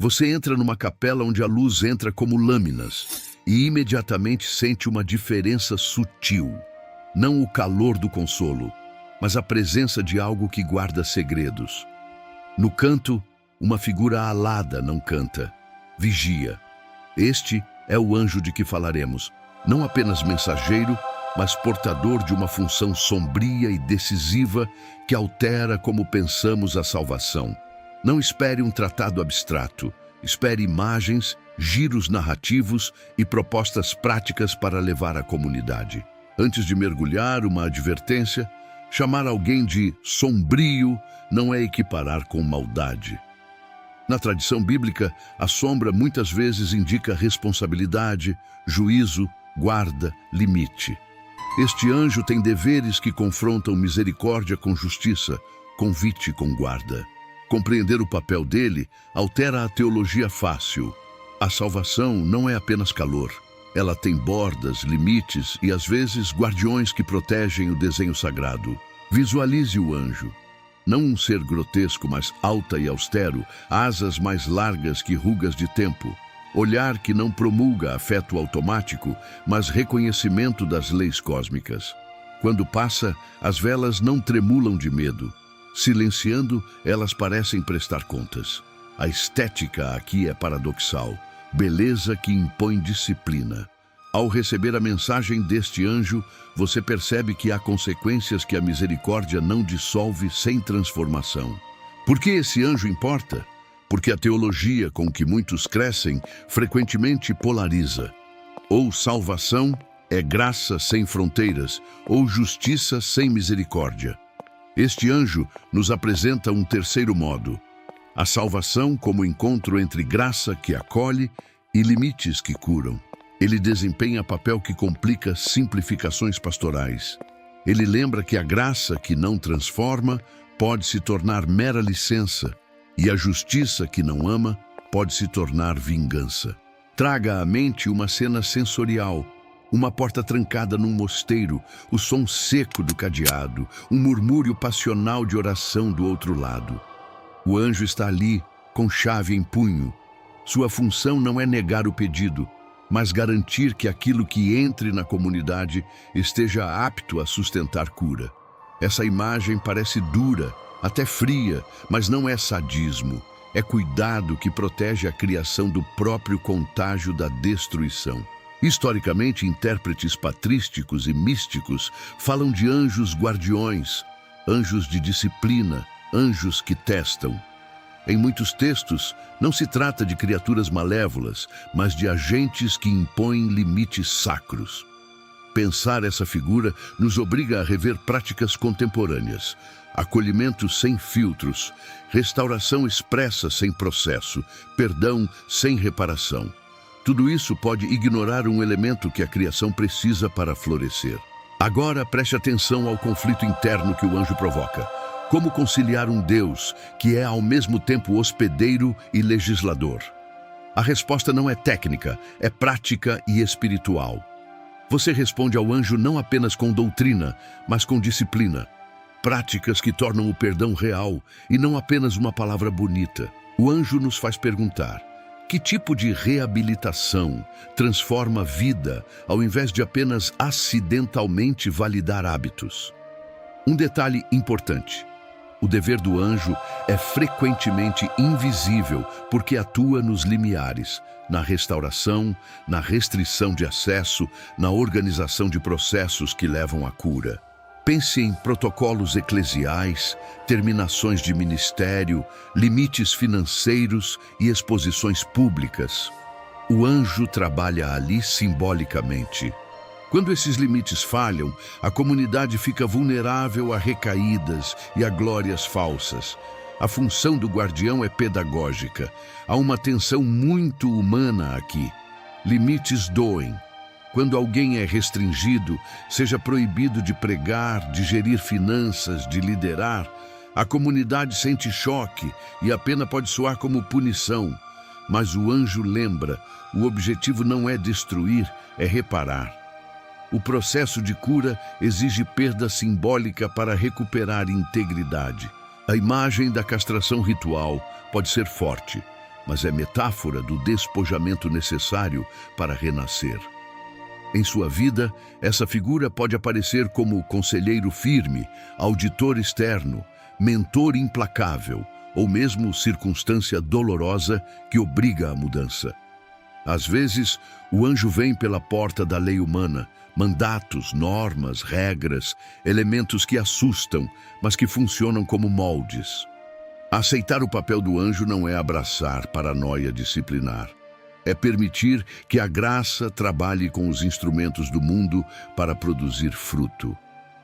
Você entra numa capela onde a luz entra como lâminas e imediatamente sente uma diferença sutil. Não o calor do consolo, mas a presença de algo que guarda segredos. No canto, uma figura alada não canta, vigia. Este é o anjo de que falaremos, não apenas mensageiro, mas portador de uma função sombria e decisiva que altera como pensamos a salvação. Não espere um tratado abstrato, espere imagens, giros narrativos e propostas práticas para levar à comunidade. Antes de mergulhar, uma advertência: chamar alguém de sombrio não é equiparar com maldade. Na tradição bíblica, a sombra muitas vezes indica responsabilidade, juízo, guarda, limite. Este anjo tem deveres que confrontam misericórdia com justiça, convite com guarda. Compreender o papel dele altera a teologia fácil. A salvação não é apenas calor. Ela tem bordas, limites e, às vezes, guardiões que protegem o desenho sagrado. Visualize o anjo. Não um ser grotesco, mas alta e austero, asas mais largas que rugas de tempo. Olhar que não promulga afeto automático, mas reconhecimento das leis cósmicas. Quando passa, as velas não tremulam de medo. Silenciando, elas parecem prestar contas. A estética aqui é paradoxal. Beleza que impõe disciplina. Ao receber a mensagem deste anjo, você percebe que há consequências que a misericórdia não dissolve sem transformação. Por que esse anjo importa? Porque a teologia com que muitos crescem frequentemente polariza. Ou salvação é graça sem fronteiras, ou justiça sem misericórdia. Este anjo nos apresenta um terceiro modo: a salvação como encontro entre graça que acolhe e limites que curam. Ele desempenha papel que complica simplificações pastorais. Ele lembra que a graça que não transforma pode se tornar mera licença, e a justiça que não ama pode se tornar vingança. Traga à mente uma cena sensorial: uma porta trancada num mosteiro, o som seco do cadeado, um murmúrio passional de oração do outro lado. O anjo está ali, com chave em punho. Sua função não é negar o pedido, mas garantir que aquilo que entre na comunidade esteja apto a sustentar cura. Essa imagem parece dura, até fria, mas não é sadismo. É cuidado que protege a criação do próprio contágio da destruição. Historicamente, intérpretes patrísticos e místicos falam de anjos guardiões, anjos de disciplina, anjos que testam. Em muitos textos, não se trata de criaturas malévolas, mas de agentes que impõem limites sacros. Pensar essa figura nos obriga a rever práticas contemporâneas: acolhimento sem filtros, restauração expressa sem processo, perdão sem reparação. Tudo isso pode ignorar um elemento que a criação precisa para florescer. Agora preste atenção ao conflito interno que o anjo provoca. Como conciliar um Deus que é ao mesmo tempo hospedeiro e legislador? A resposta não é técnica, é prática e espiritual. Você responde ao anjo não apenas com doutrina, mas com disciplina. Práticas que tornam o perdão real e não apenas uma palavra bonita. O anjo nos faz perguntar: que tipo de reabilitação transforma a vida ao invés de apenas acidentalmente validar hábitos? Um detalhe importante: o dever do anjo é frequentemente invisível porque atua nos limiares, na restauração, na restrição de acesso, na organização de processos que levam à cura. Pense em protocolos eclesiais, terminações de ministério, limites financeiros e exposições públicas. O anjo trabalha ali simbolicamente. Quando esses limites falham, a comunidade fica vulnerável a recaídas e a glórias falsas. A função do guardião é pedagógica. Há uma tensão muito humana aqui. Limites doem. Quando alguém é restringido, seja proibido de pregar, de gerir finanças, de liderar, a comunidade sente choque e a pena pode soar como punição. Mas o anjo lembra: o objetivo não é destruir, é reparar. O processo de cura exige perda simbólica para recuperar integridade. A imagem da castração ritual pode ser forte, mas é metáfora do despojamento necessário para renascer. Em sua vida, essa figura pode aparecer como conselheiro firme, auditor externo, mentor implacável, ou mesmo circunstância dolorosa que obriga à mudança. Às vezes, o anjo vem pela porta da lei humana, mandatos, normas, regras, elementos que assustam, mas que funcionam como moldes. Aceitar o papel do anjo não é abraçar paranoia disciplinar. É permitir que a graça trabalhe com os instrumentos do mundo para produzir fruto.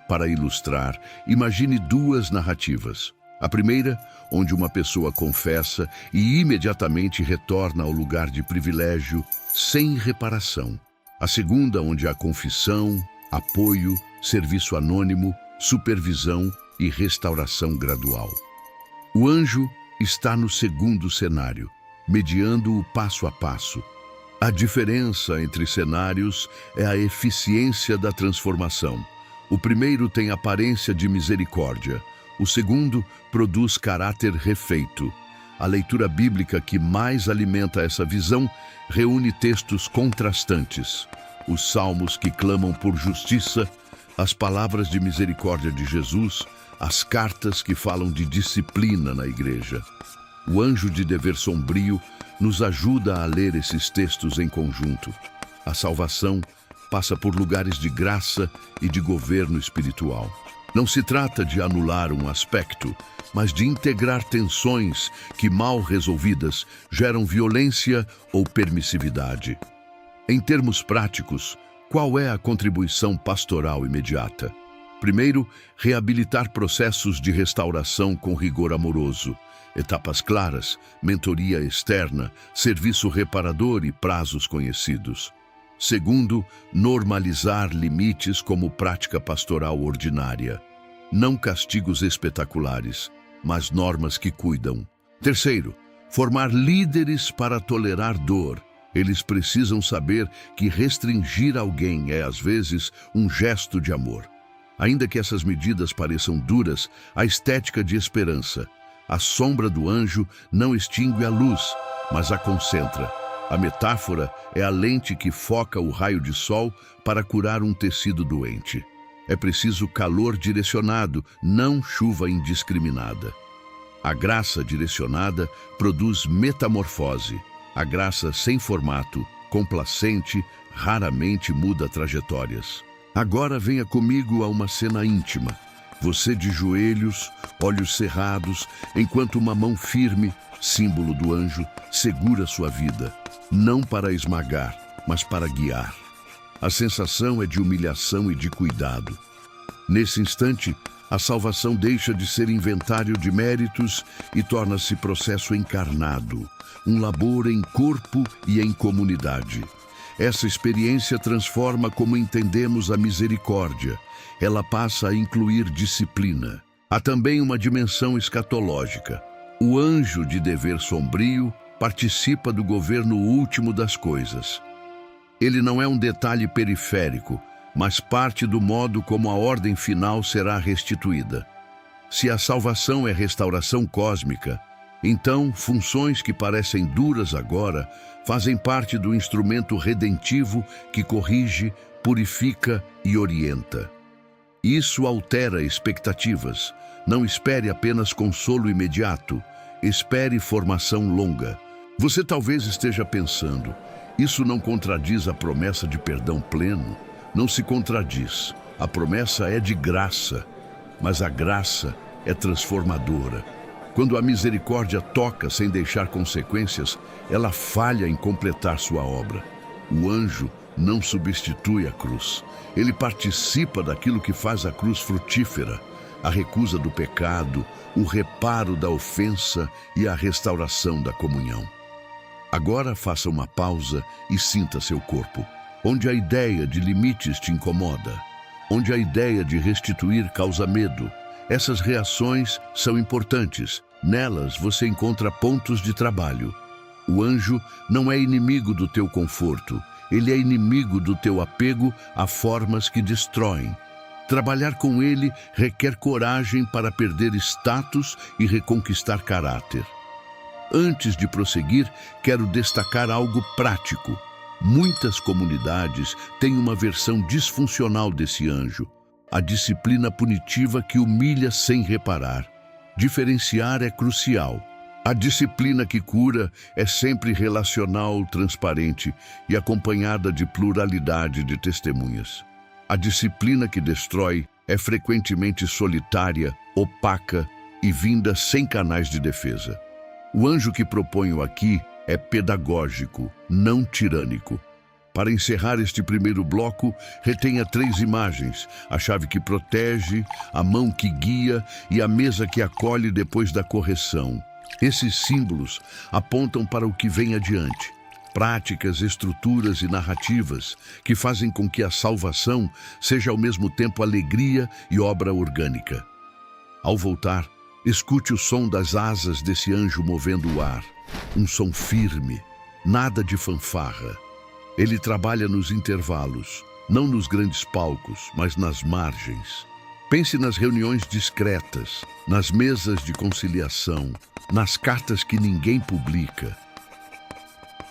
Para ilustrar, imagine duas narrativas. A primeira, onde uma pessoa confessa e imediatamente retorna ao lugar de privilégio, sem reparação. A segunda, onde há confissão, apoio, serviço anônimo, supervisão e restauração gradual. O anjo está no segundo cenário, mediando o passo a passo. A diferença entre cenários é a eficiência da transformação. O primeiro tem aparência de misericórdia, o segundo produz caráter refeito. A leitura bíblica que mais alimenta essa visão reúne textos contrastantes. Os salmos que clamam por justiça, as palavras de misericórdia de Jesus, as cartas que falam de disciplina na igreja. O anjo de dever sombrio nos ajuda a ler esses textos em conjunto. A salvação passa por lugares de graça e de governo espiritual. Não se trata de anular um aspecto, mas de integrar tensões que, mal resolvidas, geram violência ou permissividade. Em termos práticos, qual é a contribuição pastoral imediata? Primeiro, reabilitar processos de restauração com rigor amoroso. Etapas claras, mentoria externa, serviço reparador e prazos conhecidos. Segundo, normalizar limites como prática pastoral ordinária. Não castigos espetaculares, mas normas que cuidam. Terceiro, formar líderes para tolerar dor. Eles precisam saber que restringir alguém é, às vezes, um gesto de amor. Ainda que essas medidas pareçam duras, a estética de esperança. A sombra do anjo não extingue a luz, mas a concentra. A metáfora é a lente que foca o raio de sol para curar um tecido doente. É preciso calor direcionado, não chuva indiscriminada. A graça direcionada produz metamorfose. A graça sem formato, complacente, raramente muda trajetórias. Agora venha comigo a uma cena íntima. Você de joelhos, olhos cerrados, enquanto uma mão firme, símbolo do anjo, segura sua vida. Não para esmagar, mas para guiar. A sensação é de humilhação e de cuidado. Nesse instante, a salvação deixa de ser inventário de méritos e torna-se processo encarnado, um labor em corpo e em comunidade. Essa experiência transforma como entendemos a misericórdia. Ela passa a incluir disciplina. Há também uma dimensão escatológica. O anjo de dever sombrio participa do governo último das coisas. Ele não é um detalhe periférico, mas parte do modo como a ordem final será restituída. Se a salvação é restauração cósmica, então funções que parecem duras agora fazem parte do instrumento redentivo que corrige, purifica e orienta. Isso altera expectativas. Não espere apenas consolo imediato, espere formação longa. Você talvez esteja pensando, isso não contradiz a promessa de perdão pleno? Não se contradiz. A promessa é de graça, mas a graça é transformadora. Quando a misericórdia toca sem deixar consequências, ela falha em completar sua obra. O anjo não substitui a cruz. Ele participa daquilo que faz a cruz frutífera, a recusa do pecado, o reparo da ofensa e a restauração da comunhão. Agora faça uma pausa e sinta seu corpo. Onde a ideia de limites te incomoda, onde a ideia de restituir causa medo, essas reações são importantes. Nelas você encontra pontos de trabalho. O anjo não é inimigo do teu conforto, ele é inimigo do teu apego a formas que destroem. Trabalhar com ele requer coragem para perder status e reconquistar caráter. Antes de prosseguir, quero destacar algo prático. Muitas comunidades têm uma versão disfuncional desse anjo, a disciplina punitiva que humilha sem reparar. Diferenciar é crucial. A disciplina que cura é sempre relacional, transparente e acompanhada de pluralidade de testemunhas. A disciplina que destrói é frequentemente solitária, opaca e vinda sem canais de defesa. O anjo que proponho aqui é pedagógico, não tirânico. Para encerrar este primeiro bloco, retenha 3 imagens: a chave que protege, a mão que guia e a mesa que acolhe depois da correção. Esses símbolos apontam para o que vem adiante. Práticas, estruturas e narrativas que fazem com que a salvação seja ao mesmo tempo alegria e obra orgânica. Ao voltar, escute o som das asas desse anjo movendo o ar. Um som firme, nada de fanfarra. Ele trabalha nos intervalos, não nos grandes palcos, mas nas margens. Pense nas reuniões discretas, nas mesas de conciliação, nas cartas que ninguém publica.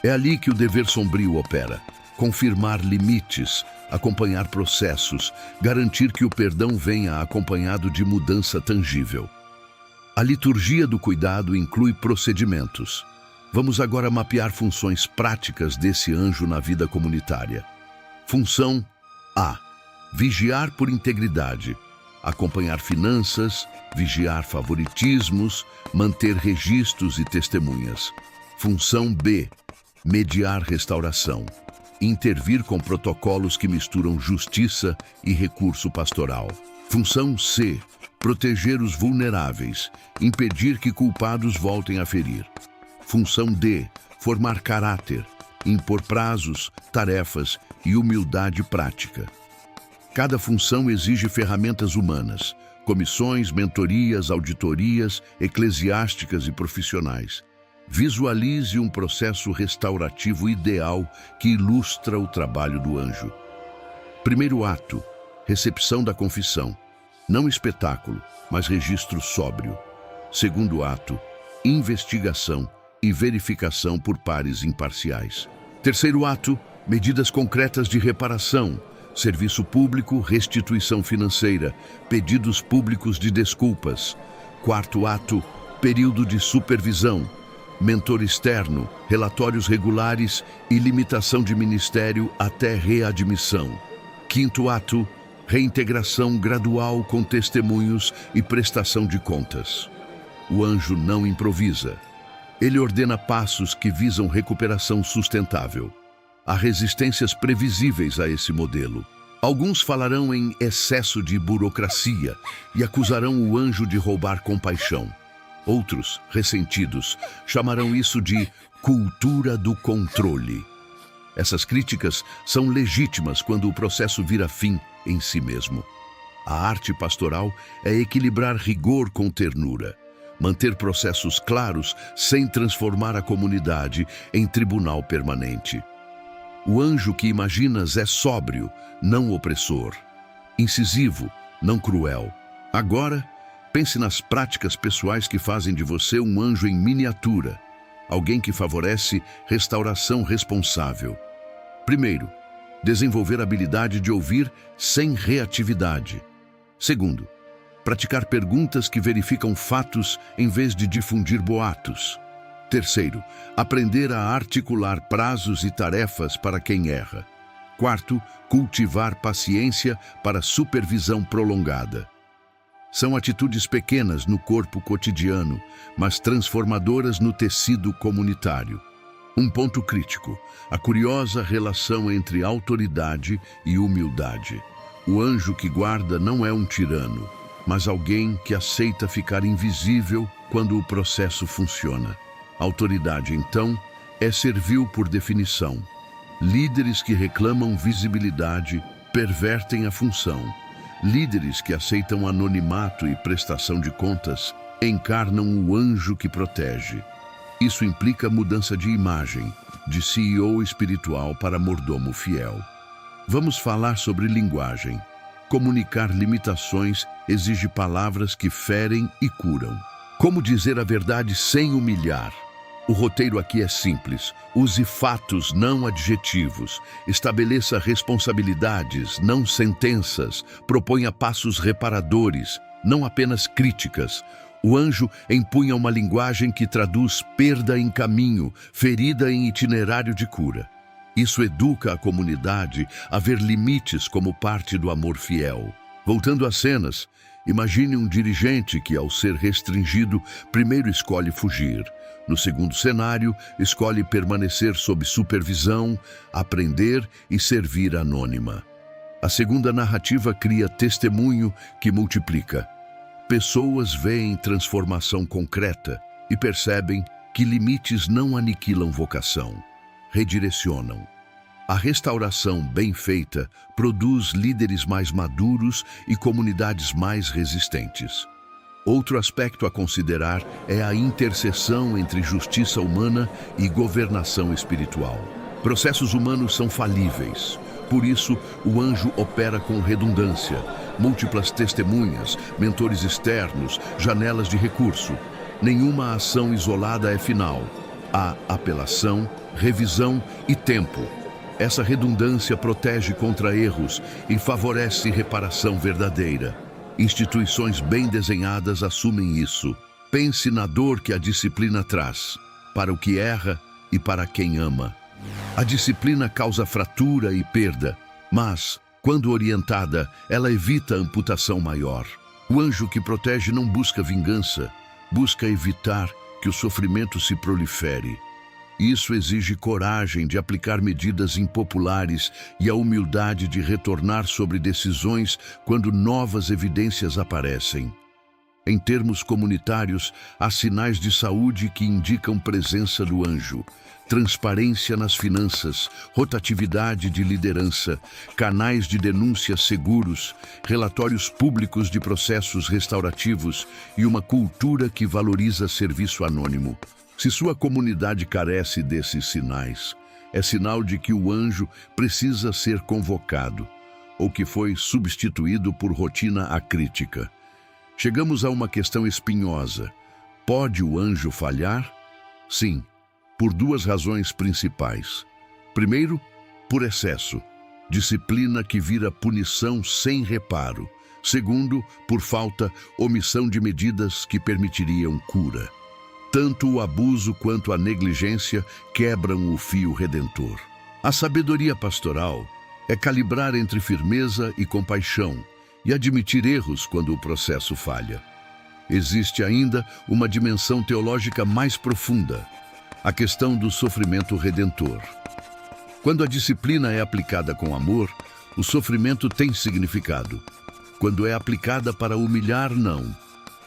É ali que o dever sombrio opera. Confirmar limites, acompanhar processos, garantir que o perdão venha acompanhado de mudança tangível. A liturgia do cuidado inclui procedimentos. Vamos agora mapear funções práticas desse anjo na vida comunitária. Função A: vigiar por integridade. Acompanhar finanças, vigiar favoritismos, manter registros e testemunhas. Função B: mediar restauração. Intervir com protocolos que misturam justiça e recurso pastoral. Função C: proteger os vulneráveis, impedir que culpados voltem a ferir. Função D: formar caráter, impor prazos, tarefas e humildade prática. Cada função exige ferramentas humanas, comissões, mentorias, auditorias, eclesiásticas e profissionais. Visualize um processo restaurativo ideal que ilustra o trabalho do anjo. Primeiro ato: recepção da confissão. Não espetáculo, mas registro sóbrio. Segundo ato: investigação e verificação por pares imparciais. Terceiro ato: medidas concretas de reparação. Serviço público, restituição financeira, pedidos públicos de desculpas. Quarto ato: período de supervisão. Mentor externo, relatórios regulares e limitação de ministério até readmissão. Quinto ato: reintegração gradual com testemunhos e prestação de contas. O anjo não improvisa. Ele ordena passos que visam recuperação sustentável. Há resistências previsíveis a esse modelo. Alguns falarão em excesso de burocracia e acusarão o anjo de roubar compaixão. Outros, ressentidos, chamarão isso de cultura do controle. Essas críticas são legítimas quando o processo vira fim em si mesmo. A arte pastoral é equilibrar rigor com ternura, manter processos claros sem transformar a comunidade em tribunal permanente. O anjo que imaginas é sóbrio, não opressor, incisivo, não cruel. Agora, pense nas práticas pessoais que fazem de você um anjo em miniatura, alguém que favorece restauração responsável. Primeiro, desenvolver a habilidade de ouvir sem reatividade. Segundo, praticar perguntas que verificam fatos em vez de difundir boatos. Terceiro, aprender a articular prazos e tarefas para quem erra. Quarto, cultivar paciência para supervisão prolongada. São atitudes pequenas no corpo cotidiano, mas transformadoras no tecido comunitário. Um ponto crítico: a curiosa relação entre autoridade e humildade. O anjo que guarda não é um tirano, mas alguém que aceita ficar invisível quando o processo funciona. Autoridade, então, é servil por definição. Líderes que reclamam visibilidade pervertem a função. Líderes que aceitam anonimato e prestação de contas encarnam o anjo que protege. Isso implica mudança de imagem, de CEO espiritual para mordomo fiel. Vamos falar sobre linguagem. Comunicar limitações exige palavras que ferem e curam. Como dizer a verdade sem humilhar? O roteiro aqui é simples. Use fatos, não adjetivos. Estabeleça responsabilidades, não sentenças. Proponha passos reparadores, não apenas críticas. O anjo empunha uma linguagem que traduz perda em caminho, ferida em itinerário de cura. Isso educa a comunidade a ver limites como parte do amor fiel. Voltando às cenas, imagine um dirigente que, ao ser restringido, primeiro escolhe fugir. No segundo cenário, escolhe permanecer sob supervisão, aprender e servir anônima. A segunda narrativa cria testemunho que multiplica. Pessoas veem transformação concreta e percebem que limites não aniquilam vocação, redirecionam. A restauração bem feita produz líderes mais maduros e comunidades mais resistentes. Outro aspecto a considerar é a interseção entre justiça humana e governação espiritual. Processos humanos são falíveis. Por isso, o anjo opera com redundância, múltiplas testemunhas, mentores externos, janelas de recurso. Nenhuma ação isolada é final. Há apelação, revisão e tempo. Essa redundância protege contra erros e favorece reparação verdadeira. Instituições bem desenhadas assumem isso. Pense na dor que a disciplina traz, para o que erra e para quem ama. A disciplina causa fratura e perda, mas, quando orientada, ela evita amputação maior. O anjo que protege não busca vingança, busca evitar que o sofrimento se prolifere. Isso exige coragem de aplicar medidas impopulares e a humildade de retornar sobre decisões quando novas evidências aparecem. Em termos comunitários, há sinais de saúde que indicam presença do anjo. Transparência nas finanças, rotatividade de liderança, canais de denúncia seguros, relatórios públicos de processos restaurativos e uma cultura que valoriza serviço anônimo. Se sua comunidade carece desses sinais, é sinal de que o anjo precisa ser convocado ou que foi substituído por rotina acrítica. Chegamos a uma questão espinhosa. Pode o anjo falhar? Sim, por duas razões principais. Primeiro, por excesso, disciplina que vira punição sem reparo. Segundo, por falta, omissão de medidas que permitiriam cura. Tanto o abuso quanto a negligência quebram o fio redentor. A sabedoria pastoral é calibrar entre firmeza e compaixão e admitir erros quando o processo falha. Existe ainda uma dimensão teológica mais profunda, a questão do sofrimento redentor. Quando a disciplina é aplicada com amor, o sofrimento tem significado. Quando é aplicada para humilhar, não.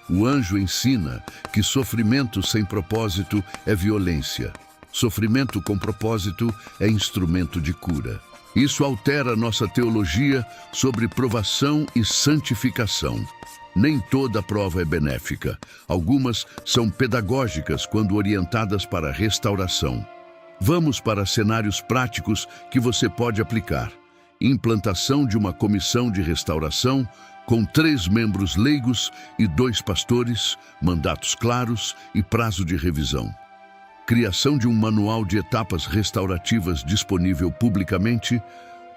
O anjo ensina que sofrimento sem propósito é violência. Sofrimento com propósito é instrumento de cura. Isso altera nossa teologia sobre provação e santificação. Nem toda prova é benéfica. Algumas são pedagógicas quando orientadas para restauração. Vamos para cenários práticos que você pode aplicar. Implantação de uma comissão de restauração com 3 membros leigos e 2 pastores, mandatos claros e prazo de revisão. Criação de um manual de etapas restaurativas disponível publicamente,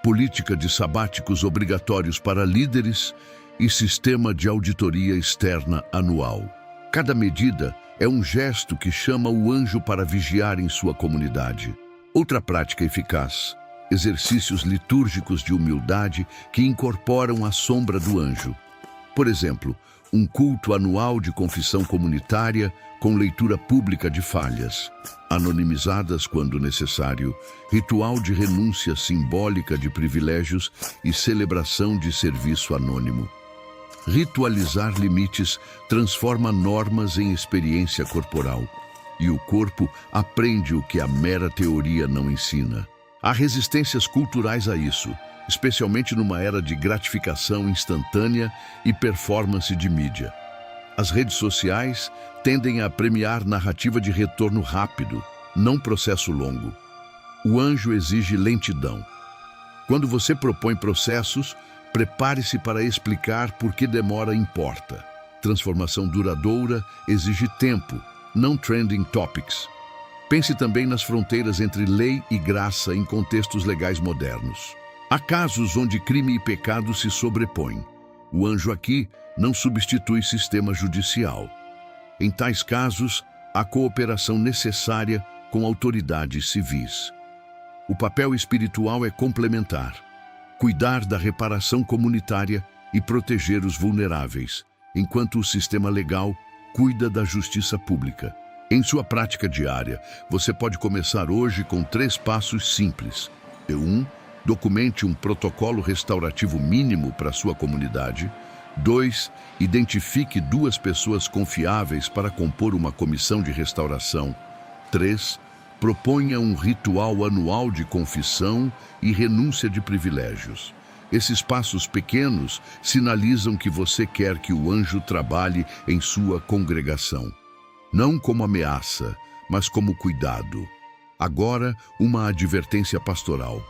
política de sabáticos obrigatórios para líderes e sistema de auditoria externa anual. Cada medida é um gesto que chama o anjo para vigiar em sua comunidade. Outra prática eficaz: exercícios litúrgicos de humildade que incorporam a sombra do anjo. Por exemplo, um culto anual de confissão comunitária com leitura pública de falhas, anonimizadas quando necessário, ritual de renúncia simbólica de privilégios e celebração de serviço anônimo. Ritualizar limites transforma normas em experiência corporal, e o corpo aprende o que a mera teoria não ensina. Há resistências culturais a isso, especialmente numa era de gratificação instantânea e performance de mídia. As redes sociais tendem a premiar narrativa de retorno rápido, não processo longo. O anjo exige lentidão. Quando você propõe processos, prepare-se para explicar por que demora importa. Transformação duradoura exige tempo, não trending topics. Pense também nas fronteiras entre lei e graça em contextos legais modernos. Há casos onde crime e pecado se sobrepõem. O anjo aqui não substitui sistema judicial. Em tais casos, há cooperação necessária com autoridades civis. O papel espiritual é complementar: cuidar da reparação comunitária e proteger os vulneráveis, enquanto o sistema legal cuida da justiça pública. Em sua prática diária, você pode começar hoje com 3 passos simples. 1. Documente um protocolo restaurativo mínimo para sua comunidade. 2. Identifique 2 pessoas confiáveis para compor uma comissão de restauração. 3. Proponha um ritual anual de confissão e renúncia de privilégios. Esses passos pequenos sinalizam que você quer que o anjo trabalhe em sua congregação. Não como ameaça, mas como cuidado. Agora, uma advertência pastoral.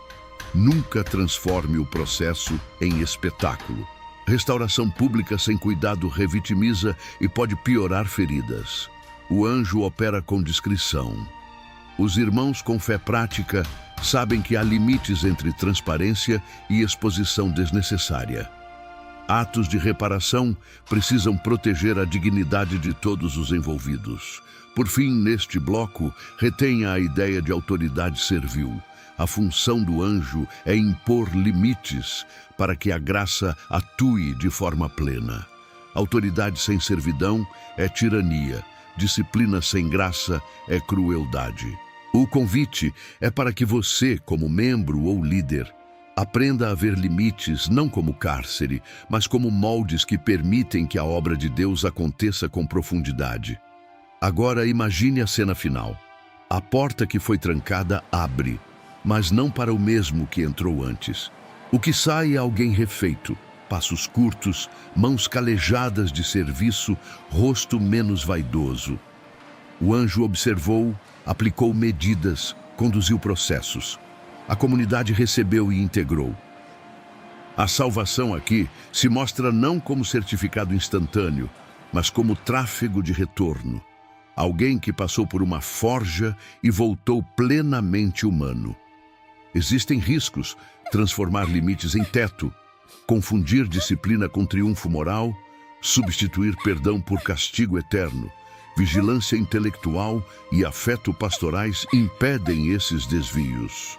Nunca transforme o processo em espetáculo. Restauração pública sem cuidado revitimiza e pode piorar feridas. O anjo opera com discrição. Os irmãos com fé prática sabem que há limites entre transparência e exposição desnecessária. Atos de reparação precisam proteger a dignidade de todos os envolvidos. Por fim, neste bloco, retenha a ideia de autoridade servil. A função do anjo é impor limites para que a graça atue de forma plena. Autoridade sem servidão é tirania. Disciplina sem graça é crueldade. O convite é para que você, como membro ou líder, aprenda a ver limites não como cárcere, mas como moldes que permitem que a obra de Deus aconteça com profundidade. Agora imagine a cena final. A porta que foi trancada abre, mas não para o mesmo que entrou antes. O que sai é alguém refeito, passos curtos, mãos calejadas de serviço, rosto menos vaidoso. O anjo observou, aplicou medidas, conduziu processos. A comunidade recebeu e integrou. A salvação aqui se mostra não como certificado instantâneo, mas como tráfego de retorno. Alguém que passou por uma forja e voltou plenamente humano. Existem riscos: transformar limites em teto, confundir disciplina com triunfo moral, substituir perdão por castigo eterno. Vigilância intelectual e afeto pastorais impedem esses desvios.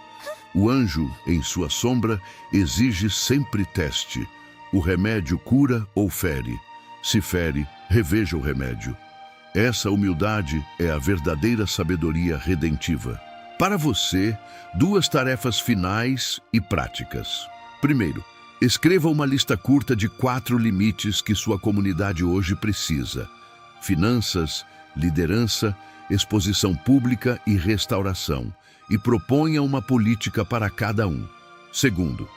O anjo, em sua sombra, exige sempre teste. O remédio cura ou fere? Se fere, reveja o remédio. Essa humildade é a verdadeira sabedoria redentiva. Para você, 2 tarefas finais e práticas. Primeiro, escreva uma lista curta de 4 limites que sua comunidade hoje precisa: finanças, liderança, exposição pública e restauração, e proponha uma política para cada um. Segundo,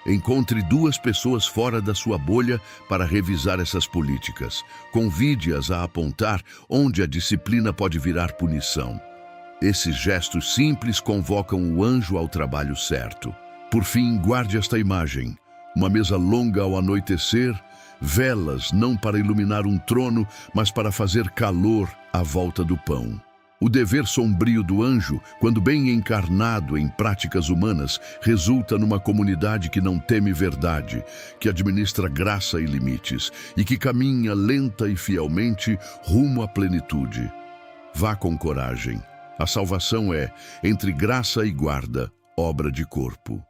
encontre 2 pessoas fora da sua bolha para revisar essas políticas. Convide-as a apontar onde a disciplina pode virar punição. Esses gestos simples convocam o anjo ao trabalho certo. Por fim, guarde esta imagem: uma mesa longa ao anoitecer, velas não para iluminar um trono, mas para fazer calor à volta do pão. O dever sombrio do anjo, quando bem encarnado em práticas humanas, resulta numa comunidade que não teme verdade, que administra graça e limites, e que caminha lenta e fielmente rumo à plenitude. Vá com coragem. A salvação é, entre graça e guarda, obra de corpo.